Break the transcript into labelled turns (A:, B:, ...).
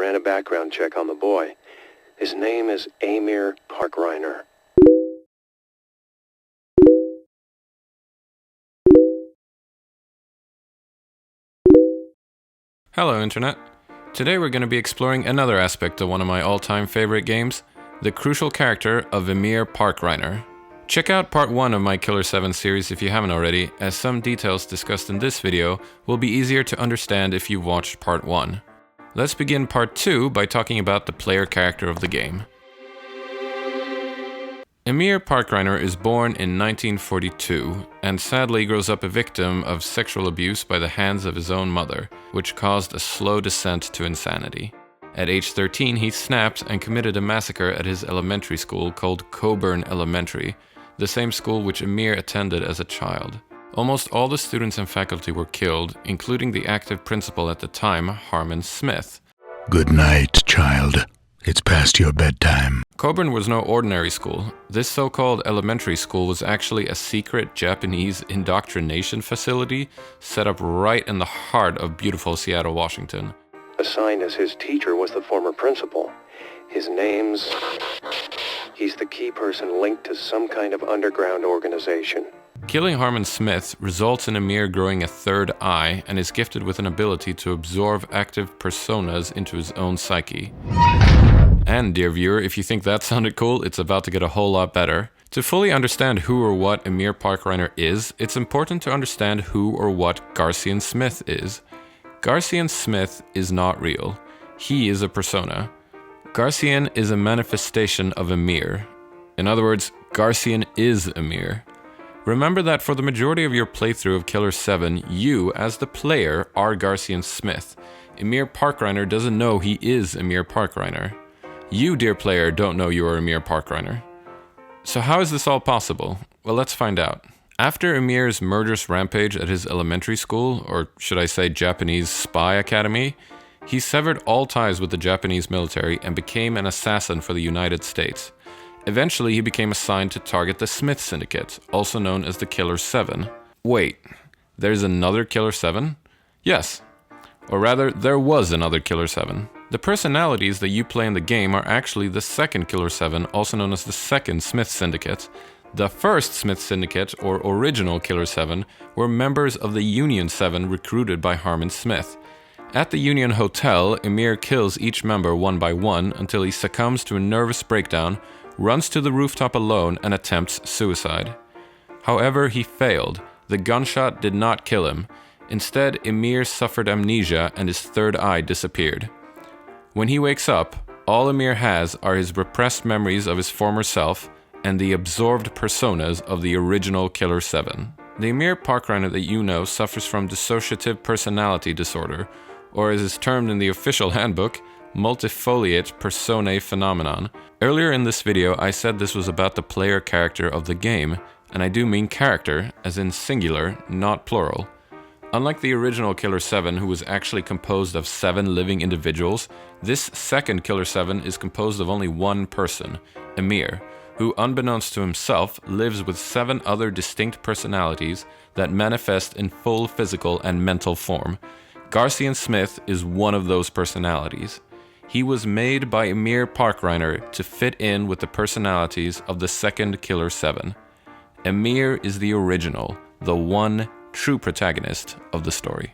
A: ran a background check on the boy. His name is Emir Parkreiner.
B: Hello, Internet. Today we're going to be exploring another aspect of one of my all-time favorite games, the crucial character of Emir Parkreiner. Check out part 1 of my Killer 7 series if you haven't already, as some details discussed in this video will be easier to understand if you've watched part 1. Let's begin part 2 by talking about the player character of the game. Emir Parkreiner is born in 1942 and sadly grows up a victim of sexual abuse by the hands of his own mother, which caused a slow descent to insanity. At age 13, he snapped and committed a massacre at his elementary school called Coburn Elementary, the same school which Emir attended as a child. Almost all the students and faculty were killed, including the active principal at the time, Harmon Smith.
C: Good night, child. It's past your bedtime.
B: Coburn was no ordinary school. This so-called elementary school was actually a secret Japanese indoctrination facility set up right in the heart of beautiful Seattle, Washington.
A: Assigned as his teacher was the former principal. His name's... He's the key person linked to some kind of underground organization.
B: Killing Harmon Smith results in Emir growing a third eye and is gifted with an ability to absorb active personas into his own psyche. And, dear viewer, if you think that sounded cool, it's about to get a whole lot better. To fully understand who or what Emir Parkreiner is, it's important to understand who or what Garcian Smith is. Garcian Smith is not real. He is a persona. Garcian is a manifestation of Emir. In other words, Garcian is Emir. Remember that for the majority of your playthrough of Killer 7, you, as the player, are Garcian Smith. Emir Parkreiner doesn't know he is Emir Parkreiner. You, dear player, don't know you are Emir Parkreiner. So how is this all possible? Well, let's find out. After Emir's murderous rampage at his elementary school, or should I say Japanese spy academy, he severed all ties with the Japanese military and became an assassin for the United States. Eventually, he became assigned to target the Smith Syndicate, also known as the Killer 7. Wait, there's another Killer 7? Yes. Or rather, there was another Killer 7. The personalities that you play in the game are actually the second Killer 7, also known as the second Smith Syndicate. The first Smith Syndicate, or original Killer 7, were members of the Union 7 recruited by Harmon Smith. At the Union Hotel, Emir kills each member one by one until he succumbs to a nervous breakdown, runs to the rooftop alone, and attempts suicide. However, he failed. The gunshot did not kill him. Instead, Emir suffered amnesia and his third eye disappeared. When he wakes up, all Emir has are his repressed memories of his former self and the absorbed personas of the original Killer 7. The Emir Parkreiner that you know suffers from dissociative personality disorder, or as is termed in the official handbook, multifoliate personae phenomenon. Earlier in this video, I said this was about the player character of the game, and I do mean character, as in singular, not plural. Unlike the original Killer 7, who was actually composed of 7 living individuals, this second Killer 7 is composed of only one person, Emir, who, unbeknownst to himself, lives with 7 other distinct personalities that manifest in full physical and mental form. Garcian Smith is one of those personalities. He was made by Emir Parkreiner to fit in with the personalities of the second Killer 7. Emir is the original, the one true protagonist of the story.